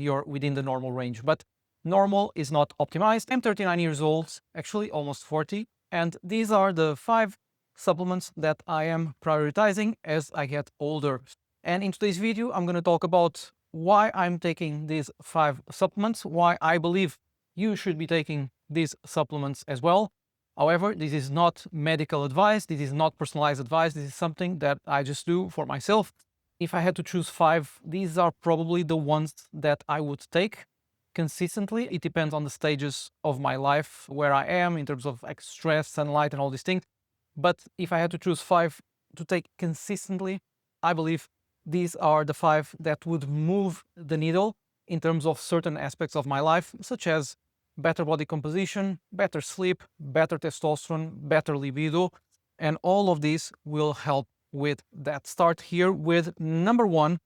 you're within the normal range. But normal is not optimized. I'm 39 years old, actually almost 40. And these are the 5 supplements that I am prioritizing as I get older. And in today's video, I'm going to talk about why I'm taking these 5 supplements, why I believe you should be taking these supplements as well. However, this is not medical advice. This is not personalized advice. This is something that I just do for myself. If I had to choose 5, these are probably the ones that I would take consistently. It depends on the stages of my life, where I am in terms of like stress, sunlight, and all these things. But if I had to choose 5 to take consistently, I believe these are the 5 that would move the needle in terms of certain aspects of my life, such as better body composition, better sleep, better testosterone, better libido, and all of these will help with that. Start here with number 1,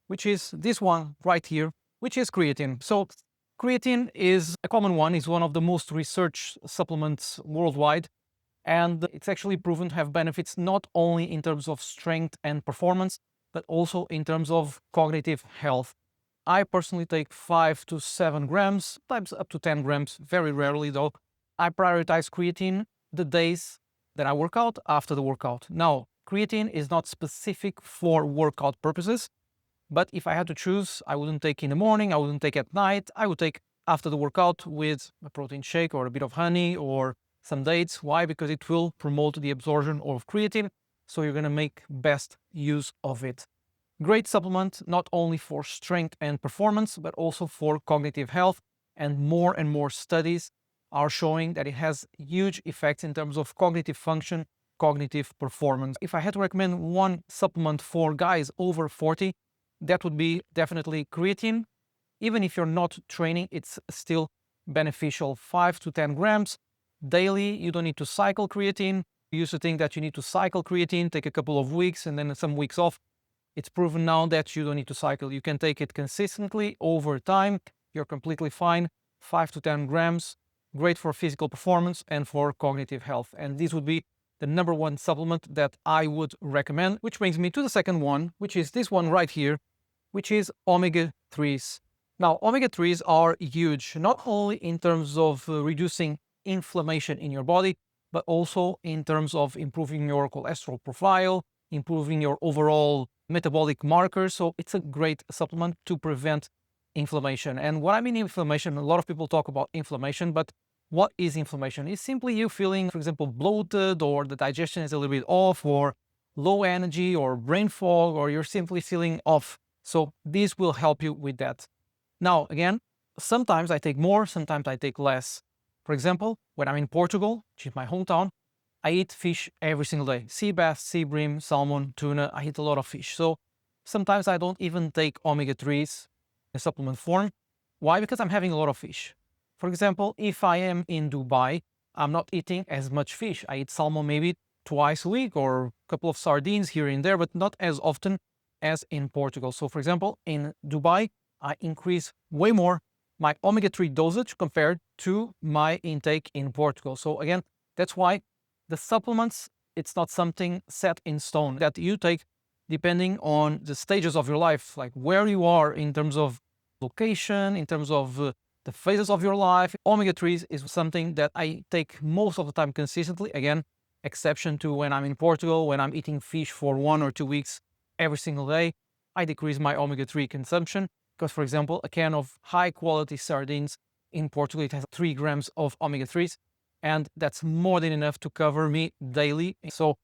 which is this one right here, which is creatine. So creatine is a common one, is one of the most researched supplements worldwide, and it's actually proven to have benefits not only in terms of strength and performance, but also in terms of cognitive health. I personally take 5 to 7 grams, sometimes up to 10 grams, very rarely though. I prioritize creatine the days that I work out, after the workout. Now, creatine is not specific for workout purposes, but if I had to choose, I wouldn't take in the morning, I wouldn't take at night, I would take after the workout with a protein shake or a bit of honey or some dates. Why? Because it will promote the absorption of creatine, so you're gonna make best use of it. Great supplement, not only for strength and performance, but also for cognitive health. And more studies are showing that it has huge effects in terms of cognitive function, cognitive performance. If I had to recommend one supplement for guys over 40, that would be definitely creatine. Even if you're not training, it's still beneficial. 5 to 10 grams daily. You don't need to cycle creatine. You used to think that you need to cycle creatine, take a couple of weeks and then some weeks off. It's proven now that you don't need to cycle. You can take it consistently over time. You're completely fine. 5 to 10 grams, great for physical performance and for cognitive health. And this would be the number 1 supplement that I would recommend, which brings me to the second one, which is this one right here, which is omega-3s. Now, omega-3s are huge, not only in terms of reducing inflammation in your body, but also in terms of improving your cholesterol profile, improving your overall metabolic markers. So it's a great supplement to prevent inflammation. And what I mean inflammation, a lot of people talk about inflammation, but what is inflammation? It's simply you feeling, for example, bloated, or the digestion is a little bit off, or low energy, or brain fog, or you're simply feeling off. So this will help you with that. Now, again, sometimes I take more, sometimes I take less. For example, when I'm in Portugal, which is my hometown, I eat fish every single day. Sea bass, sea bream, salmon, tuna. I eat a lot of fish. So sometimes I don't even take omega-3s in supplement form. Why? Because I'm having a lot of fish. For example, if I am in Dubai, I'm not eating as much fish. I eat salmon maybe twice a week, or a couple of sardines here and there, but not as often as in Portugal. So for example, in Dubai, I increase way more my omega-3 dosage compared to my intake in Portugal. So again, that's why the supplements, it's not something set in stone that you take depending on the stages of your life, like where you are in terms of location, in terms of the phases of your life. Omega-3s is something that I take most of the time consistently. Again, exception to when I'm in Portugal, when I'm eating fish for 1 or 2 weeks every single day, I decrease my omega-3 consumption because, for example, a can of high quality sardines in Portugal, it has 3 grams of omega-3s. And that's more than enough to cover me daily. So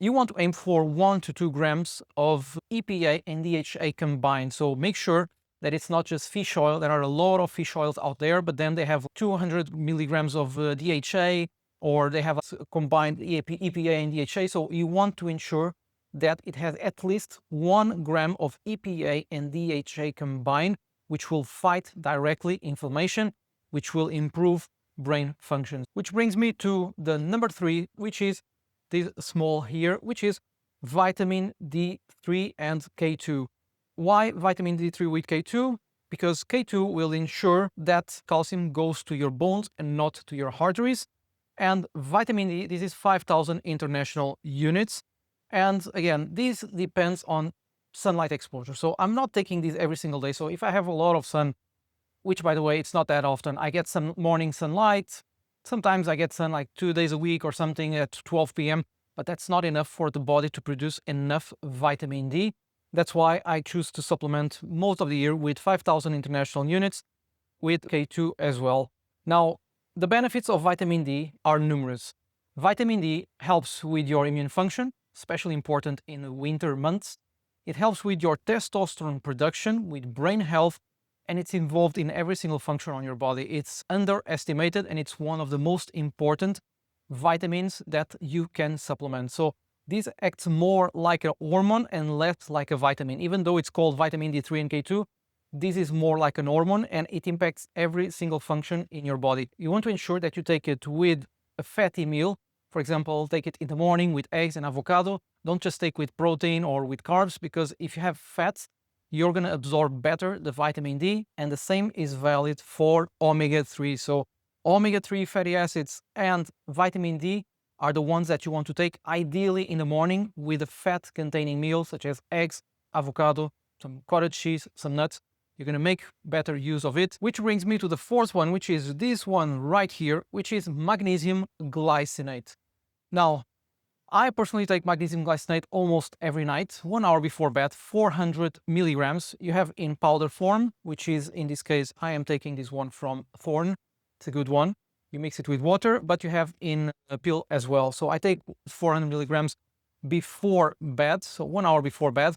you want to aim for 1 to 2 grams of EPA and DHA combined. So make sure that it's not just fish oil. There are a lot of fish oils out there, but then they have 200 milligrams of DHA, or they have a combined EPA and DHA. So you want to ensure that it has at least 1 gram of EPA and DHA combined, which will fight directly inflammation, which will improve brain functions. Which brings me to the number 3, which is this small here, which is vitamin D3 and K2. Why vitamin D3 with K2? Because K2 will ensure that calcium goes to your bones and not to your arteries. And vitamin D, this is 5,000 international units. And again, this depends on sunlight exposure. So I'm not taking this every single day. So if I have a lot of sun, which by the way, it's not that often. I get some morning sunlight. Sometimes I get sun like 2 days a week or something at 12 p.m., but that's not enough for the body to produce enough vitamin D. That's why I choose to supplement most of the year with 5,000 international units with K2 as well. Now, the benefits of vitamin D are numerous. Vitamin D helps with your immune function, especially important in the winter months. It helps with your testosterone production, with brain health, and it's involved in every single function on your body. It's underestimated, and it's one of the most important vitamins that you can supplement. So this acts more like a hormone and less like a vitamin. Even though it's called vitamin D3 and K2, this is more like an hormone, and it impacts every single function in your body. You want to ensure that you take it with a fatty meal. For example, take it in the morning with eggs and avocado. Don't just take with protein or with carbs, because if you have fats, you're going to absorb better the vitamin D, and the same is valid for omega-3. So omega-3 fatty acids and vitamin D are the ones that you want to take ideally in the morning with a fat-containing meal such as eggs, avocado, some cottage cheese, some nuts. You're going to make better use of it, which brings me to the fourth one, which is this one right here, which is magnesium glycinate. Now, I personally take magnesium glycinate almost every night, 1 hour before bed, 400 milligrams. You have in powder form, which is, in this case, I am taking this one from Thorne. It's a good one. You mix it with water, but you have in a pill as well. So I take 400 milligrams before bed, so 1 hour before bed.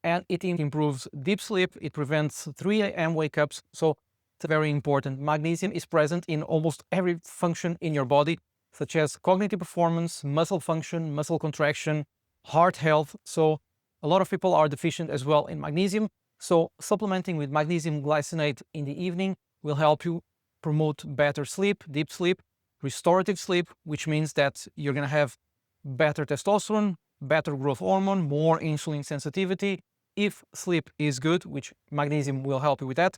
And it improves deep sleep. It prevents 3 a.m. wake-ups. So it's very important. Magnesium is present in almost every function in your body, such as cognitive performance, muscle function, muscle contraction, heart health. So a lot of people are deficient as well in magnesium. So supplementing with magnesium glycinate in the evening will help you promote better sleep, deep sleep, restorative sleep, which means that you're going to have better testosterone, better growth hormone, more insulin sensitivity. If sleep is good, which magnesium will help you with that,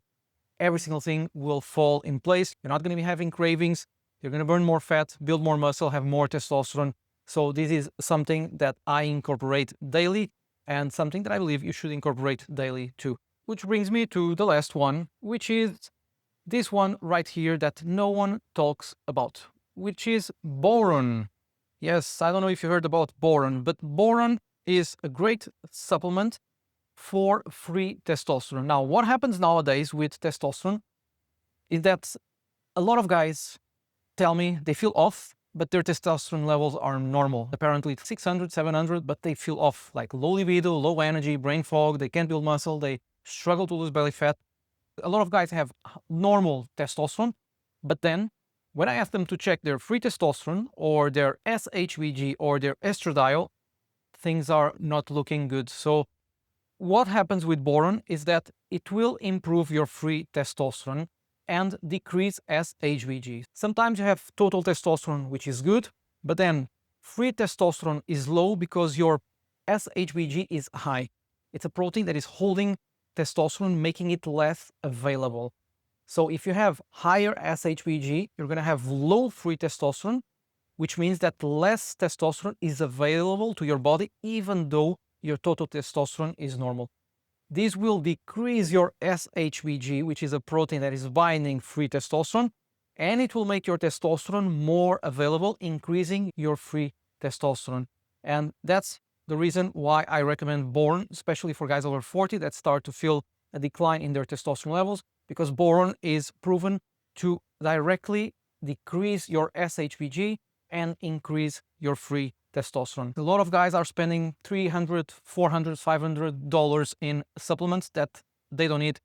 every single thing will fall in place. You're not going to be having cravings. You're going to burn more fat, build more muscle, have more testosterone. So this is something that I incorporate daily, and something that I believe you should incorporate daily too. Which brings me to the last one, which is this one right here that no one talks about, which is boron. Yes, I don't know if you heard about boron, but boron is a great supplement for free testosterone. Now, what happens nowadays with testosterone is that a lot of guys tell me they feel off, but their testosterone levels are normal. Apparently it's 600, 700, but they feel off, like low libido, low energy, brain fog, they can't build muscle, they struggle to lose belly fat. A lot of guys have normal testosterone, but then when I ask them to check their free testosterone or their SHBG or their estradiol, things are not looking good. So what happens with boron is that it will improve your free testosterone and decrease SHBG. Sometimes you have total testosterone, which is good, but then free testosterone is low because your SHBG is high. It's a protein that is holding testosterone, making it less available. So if you have higher SHBG, you're going to have low free testosterone, which means that less testosterone is available to your body, even though your total testosterone is normal. This will decrease your SHBG, which is a protein that is binding free testosterone, and it will make your testosterone more available, increasing your free testosterone. And that's the reason why I recommend boron, especially for guys over 40 that start to feel a decline in their testosterone levels, because boron is proven to directly decrease your SHBG and increase your free testosterone. A lot of guys are spending $300, $400, $500 in supplements that they don't need.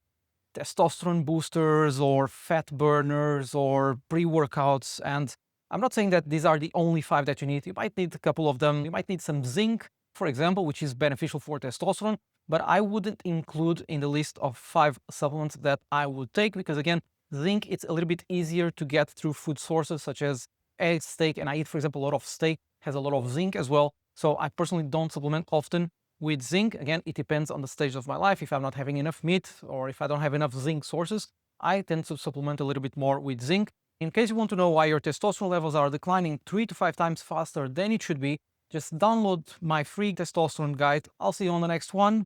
Testosterone boosters or fat burners or pre-workouts. And I'm not saying that these are the only 5 that you need. You might need a couple of them. You might need some zinc, for example, which is beneficial for testosterone, but I wouldn't include in the list of 5 supplements that I would take, because again, zinc, it's a little bit easier to get through food sources such as eggs, steak, and I eat, for example, a lot of steak, has a lot of zinc as well. So I personally don't supplement often with zinc. Again, it depends on the stage of my life. If I'm not having enough meat or if I don't have enough zinc sources, I tend to supplement a little bit more with zinc. In case you want to know why your testosterone levels are declining 3 to 5 times faster than it should be, just download my free testosterone guide. I'll see you on the next one.